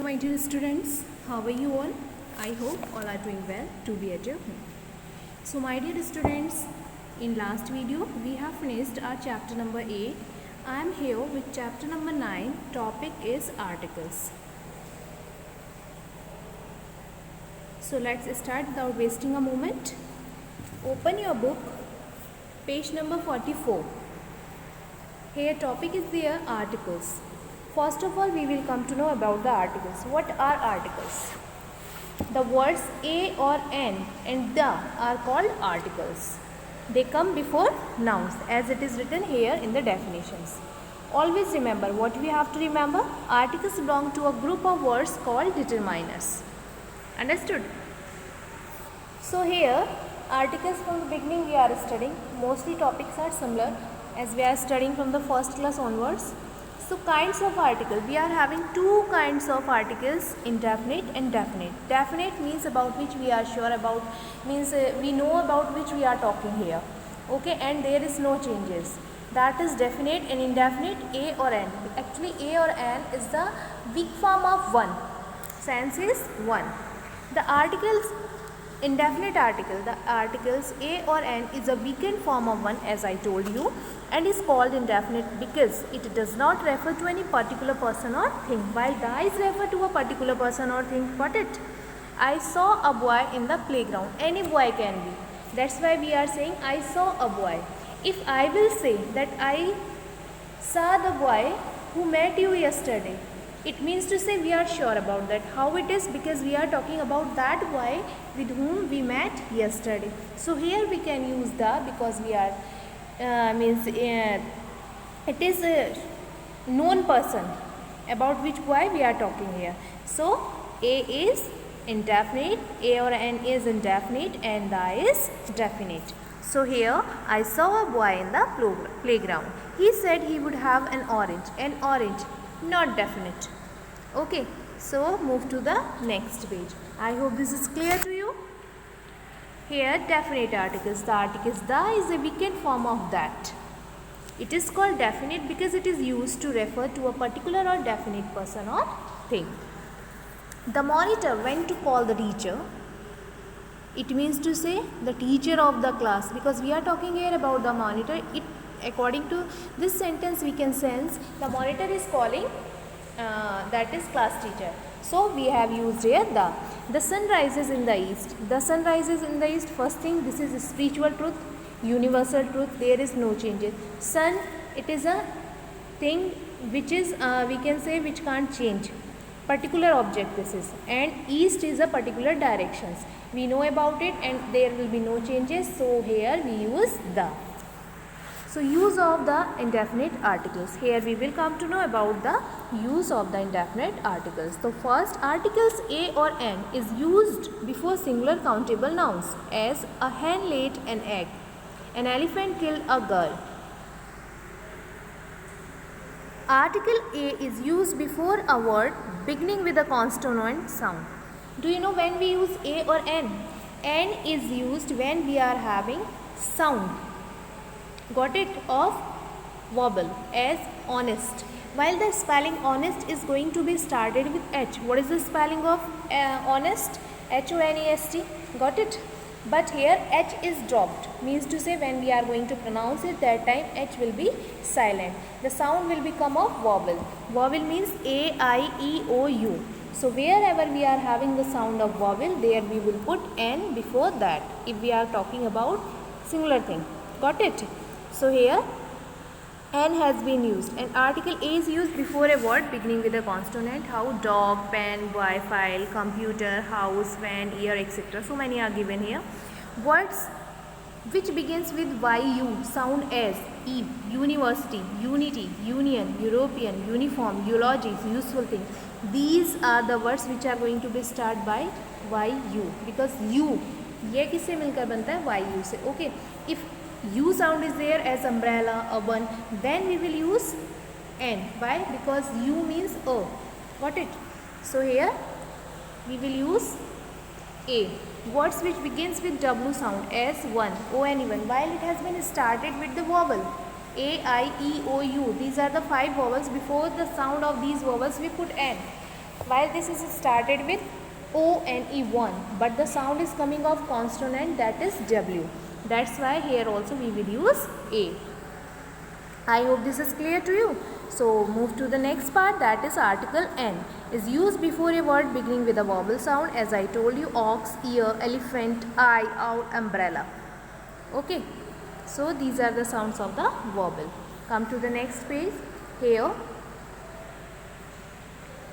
My dear students, how are you all? I hope all are doing well to be at your home. So my dear students, in last video we have finished our chapter number 8. I am here with chapter number 9. Topic is articles. So let's start without wasting a moment. Open your book, page number 44. Here topic is there, articles. First of all, we will come to know about the articles. What are articles? The words a or an and the are called articles. They come before nouns as it is written here in the definitions. Always remember what we have to remember. Articles belong to a group of words called determiners. Understood? So here articles from the beginning we are studying. Mostly topics are similar as we are studying from the first class onwards. So kinds of article, we are having two kinds of articles, indefinite and definite. Definite means about which we are sure about, means we know about which we are talking here. Okay, and there is no changes. That is definite and indefinite, a or an. Actually a or an is the weak form of one. Sense is one. The articles, indefinite article, the articles a or an is a weakened form of one as I told you, and is called indefinite because it does not refer to any particular person or thing, while the is refer to a particular person or thing. Got it? I saw a boy in the playground. Any boy can be. That's why we are saying I saw a boy. If I will say that I saw the boy who met you yesterday, it means to say we are sure about that. How it is? Because we are talking about that boy with whom we met yesterday. So here we can use the because we are it is a known person about which boy we are talking here. So a is indefinite, a or an is indefinite, and the is definite. So here I saw a boy in the playground. He said he would have an orange, not definite. Okay, so move to the next page. I hope this is clear to you. Here definite articles, the articles the is a weakened form of that. It is called definite because it is used to refer to a particular or definite person or thing. The monitor went to call the teacher. It means to say the teacher of the class, because we are talking here about the monitor. It, according to this sentence we can sense the monitor is calling that is class teacher. So we have used here the. The sun rises in the east. The sun rises in the east. First thing, this is a spiritual truth, universal truth. There is no changes. Sun, it is a thing which is we can say which can't change. Particular object this is, and east is a particular directions. We know about it, and there will be no changes. So here we use the. So use of the indefinite articles. Here we will come to know about the use of the indefinite articles. So first, articles a or an is used before singular countable nouns as a hen laid an egg, an elephant killed a girl. Article a is used before a word beginning with a consonant sound. Do you know when we use a or n? N is used when we are having sound. Got it? Of vowel as honest. While the spelling honest is going to be started with H. What is the spelling of honest? H-O-N-E-S-T. Got it? But here H is dropped. Means to say when we are going to pronounce it, that time H will be silent. The sound will become of vowel. Vowel means A-I-E-O-U. So wherever we are having the sound of vowel, there we will put N before that. If we are talking about singular thing. Got it? So here N has been used, and article A is used before a word beginning with a consonant. How? Dog, pen, boy, file, computer, house, van, ear, etc. So many are given here. Words which begins with YU sound as eve, university, unity, union, European, uniform, eulogies, useful thing. These are the words which are going to be started by YU, because U ये किससे मिलकर बनता है? YU से. Okay. If U sound is there as umbrella, urban, then we will use N. Why? Because U means A. Got it? So here we will use A. Words which begins with W sound as one, O-N-E-1, while it has been started with the vowel A, I, E, O, U. These are the 5 vowels. Before the sound of these vowels we put N. While this is started with O and E1, but the sound is coming of consonant, that is W. That's why here also we will use A. I hope this is clear to you. So move to the next part, that is article N. Is used before a word beginning with a vowel sound, as I told you: ox, ear, elephant, eye, owl, umbrella. Okay. So these are the sounds of the vowel. Come to the next page. Here,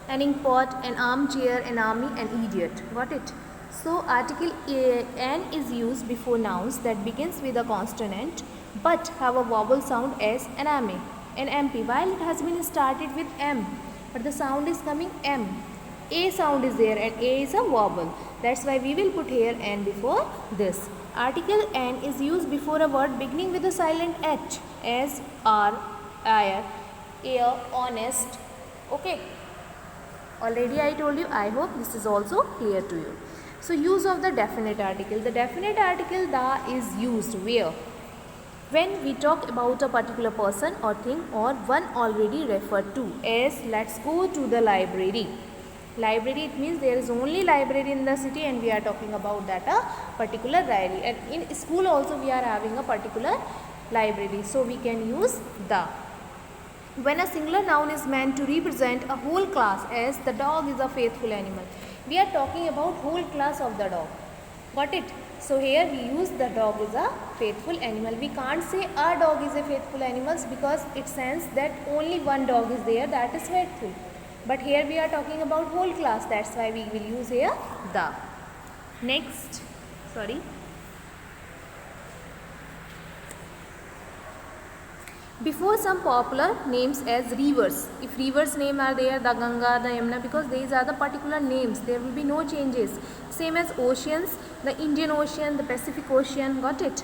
an inkpot, an armchair, an army, an idiot. Got it? So article N is used before nouns that begins with a consonant but have a vowel sound as an MP. While it has been started with M, but the sound is coming M. A sound is there and A is a vowel. That's why we will put here N before this. Article N is used before a word beginning with a silent H, as R, air, air, honest. Okay. Already I told you. I hope this is also clear to you. So use of the definite article. The definite article da is used where? When we talk about a particular person or thing or one already referred to, as let's go to the library. Library, it means there is only library in the city and we are talking about that a particular library. And in school also we are having a particular library. So we can use the. When a singular noun is meant to represent a whole class, as the dog is a faithful animal, we are talking about whole class of the dog. Got it? So here we use the dog is a faithful animal. We can't say a dog is a faithful animal because it says that only one dog is there, that is faithful. But here we are talking about whole class, that's why we will use here the. Next, before some popular names as rivers. If rivers name are there, the Ganga, the Yamuna, because these are the particular names, there will be no changes. Same as oceans, the Indian Ocean, the Pacific Ocean. Got it?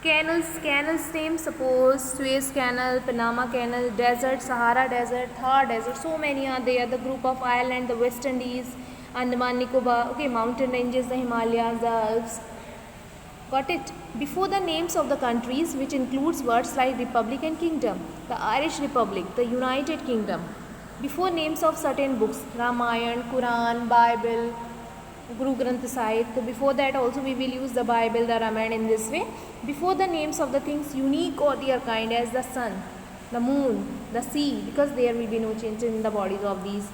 Canals name, suppose Suez Canal, Panama Canal, desert, Sahara Desert, Thar Desert, so many are there. The group of Ireland, the West Indies, Andaman Nicobar, okay, mountain ranges, the Himalayas, the Alps. Got it? Before the names of the countries, which includes words like Republic and Kingdom, the Irish Republic, the United Kingdom. Before names of certain books, Ramayana, Quran, Bible, Guru Granth Sahib. So before that also we will use the Bible, the Ramayana in this way. Before the names of the things unique or their kind, as the sun, the moon, the sea, because there will be no change in the bodies of these.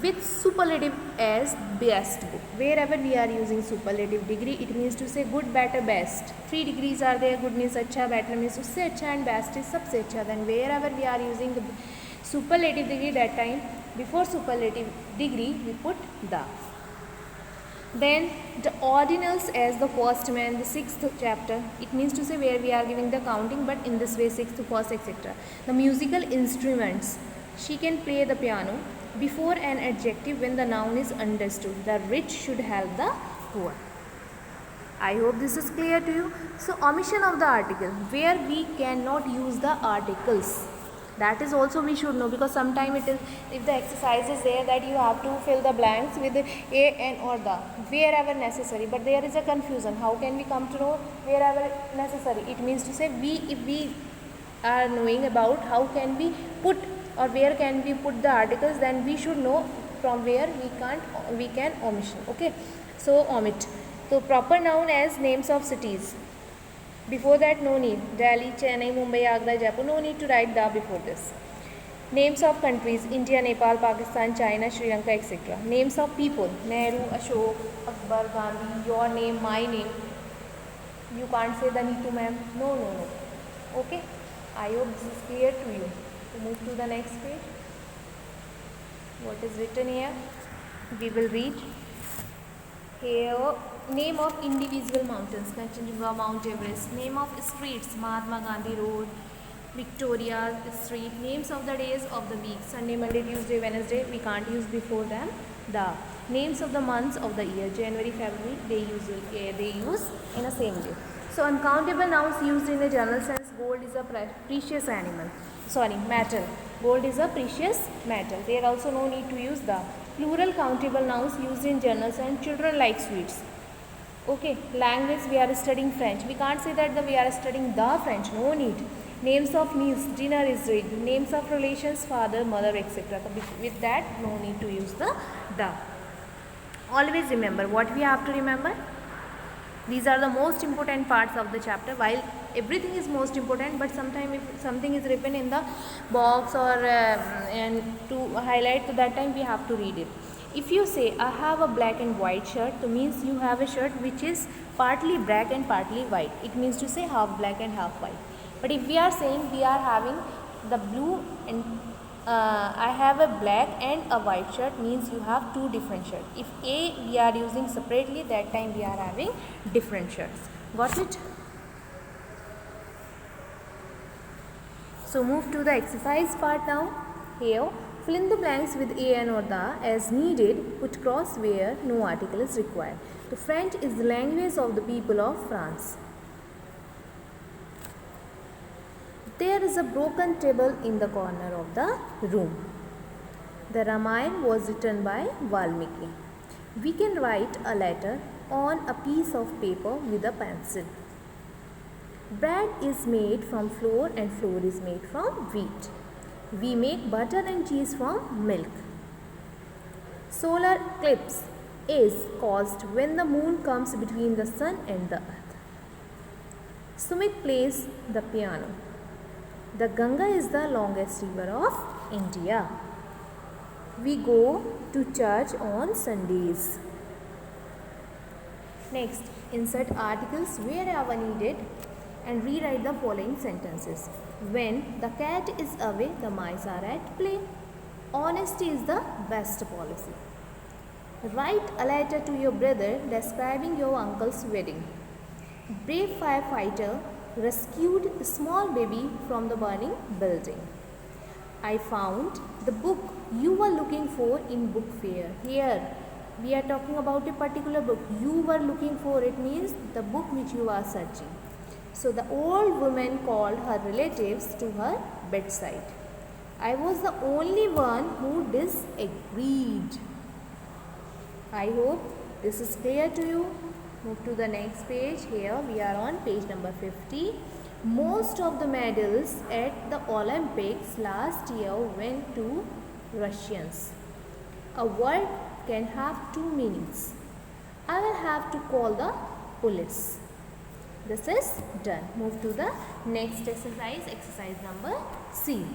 With superlative as best book. Wherever we are using superlative degree, it means to say good, better, best. 3 degrees are there. Good means acha, better means usse acha, and best is sabse acha. Then wherever we are using the superlative degree, that time before superlative degree we put the. Then the ordinals as the first man, the 6th chapter. It means to say where we are giving the counting, but in this way 6th, 1st, etc. The musical instruments. She can play the piano. Before an adjective when the noun is understood. The rich should help the poor. I hope this is clear to you. So omission of the article, where we cannot use the articles. That is also we should know, because sometimes it is, if the exercise is there that you have to fill the blanks with a, an or the, wherever necessary. But there is a confusion. How can we come to know wherever necessary? It means to say if we are knowing about how can we put or where can we put the articles, then we should know from where we can omission. Okay, so omit. So proper noun as names of cities. Before that no need. Delhi, Chennai, Mumbai, Agra, Jaipur. No need to write the before this. Names of countries: India, Nepal, Pakistan, China, Sri Lanka, etc. Names of people: Nehru, Ashok, Akbar, Gandhi. Your name, my name. You can't say the Neetu ma'am. No. Okay. I hope this is clear to you. So move to the next page. What is written here? We will read here. Name of individual mountains: Kanchenjunga, Mount Everest. Name of streets: Mahatma Gandhi Road, Victoria Street. Names of the days of the week: Sunday, Monday, Tuesday, Wednesday. We can't use before them the. Names of the months of the year: January, February. They use in the same day. So uncountable nouns used in a general sense. Gold is a precious metal. Gold is a precious metal. There also no need to use the. Plural countable nouns used in general sense. Children like sweets. Okay. Language, we are studying French. We can't say that we are studying the French. No need. Names of meals, dinner is ready. Names of relations, father, mother, etc. With that, no need to use the. Always remember what we have to remember. These are the most important parts of the chapter. While everything is most important, but sometimes if something is written in the box or and to highlight, to that time we have to read it. If you say I have a black and white shirt, so means you have a shirt which is partly black and partly white. It means to say half black and half white. But if we are saying we are having the blue and I have a black and a white shirt, means you have two different shirts. If A we are using separately, that time we are having different shirts. Got it? So move to the exercise part now. Here, fill in the blanks with a and or the as needed. Put cross where no article is required. The French is the language of the people of France. There is a broken table in the corner of the room. The Ramayana was written by Valmiki. We can write a letter on a piece of paper with a pencil. Bread is made from flour and flour is made from wheat. We make butter and cheese from milk. Solar eclipse is caused when the moon comes between the sun and the earth. Sumit plays the piano. The Ganga is the longest river of India. We go to church on Sundays. Next, insert articles wherever needed and rewrite the following sentences. When the cat is away, the mice are at play. Honesty is the best policy. Write a letter to your brother describing your uncle's wedding. Brave firefighter rescued a small baby from the burning building. I found the book you were looking for in book fair. Here we are talking about a particular book. You were looking for, it means the book which you are searching. So the old woman called her relatives to her bedside. I was the only one who disagreed. I hope this is clear to you. Move to the next page. Here we are on page number 50. Most of the medals at the Olympics last year went to Russians. A word can have two meanings. I will have to call the police. This is done. Move to the next exercise, exercise number C.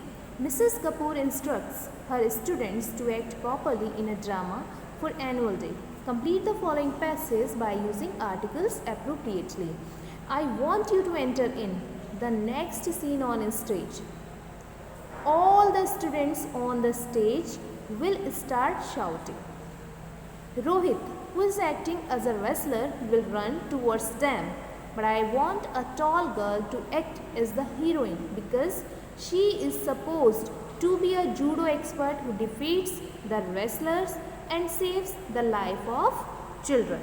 Mrs. Kapoor instructs her students to act properly in a drama for annual day. Complete the following passage by using articles appropriately. I want you to enter in the next scene on stage. All the students on the stage will start shouting. Rohit, who is acting as a wrestler, will run towards them. But I want a tall girl to act as the heroine because she is supposed to be a judo expert who defeats the wrestlers and saves the life of children.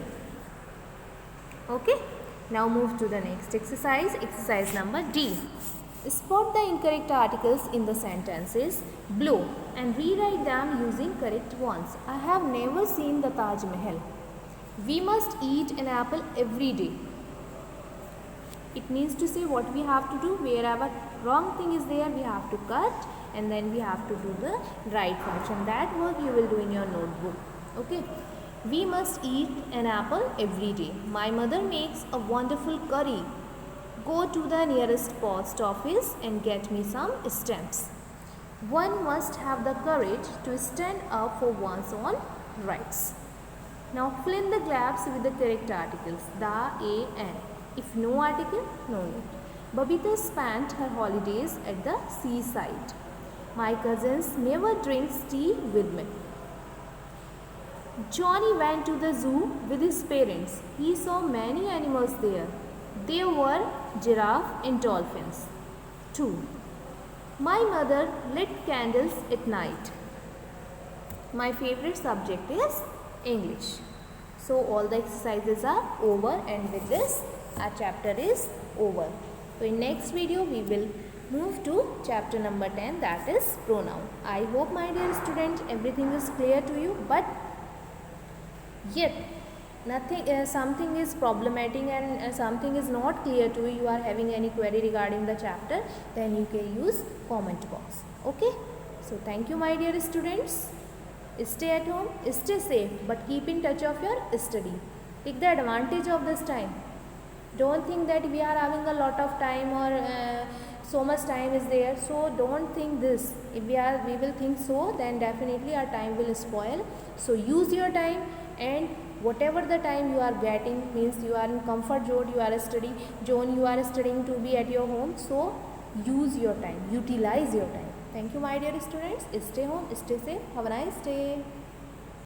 Okay, now move to the next exercise, exercise number D. Spot the incorrect articles in the sentences below and rewrite them using correct ones. I have never seen the Taj Mahal. We must eat an apple every day. It means to say what we have to do. Wherever wrong thing is there, we have to cut and then we have to do the right function. That work you will do in your notebook. Okay. We must eat an apple every day. My mother makes a wonderful curry. Go to the nearest post office and get me some stamps. One must have the courage to stand up for one's own rights. Now fill in the gaps with the correct articles. The, a, and. If no article, no need. Babita spent her holidays at the seaside. My cousins never drinks tea with me. Johnny went to the zoo with his parents. He saw many animals there. There were giraffe and dolphins. 2. My mother lit candles at night. My favorite subject is English. So all the exercises are over, and with this our chapter is over. So in next video we will move to chapter number 10, that is pronoun. I hope my dear students everything is clear to you, but yet nothing something is problematic and something is not clear to you, you are having any query regarding the chapter, then you can use comment box. Okay, so thank you my dear students. Stay at home, stay safe, but keep in touch of your study. Take the advantage of this time. Don't think that we are having a lot of time or so much time is there, so don't think this. If we will think so, then definitely our time will spoil. So use your time, and whatever the time you are getting, means you are in comfort zone, you are studying zone, you are studying to be at your home, so use your time, utilize your time. Thank you my dear students. Stay home, stay safe, have a nice day.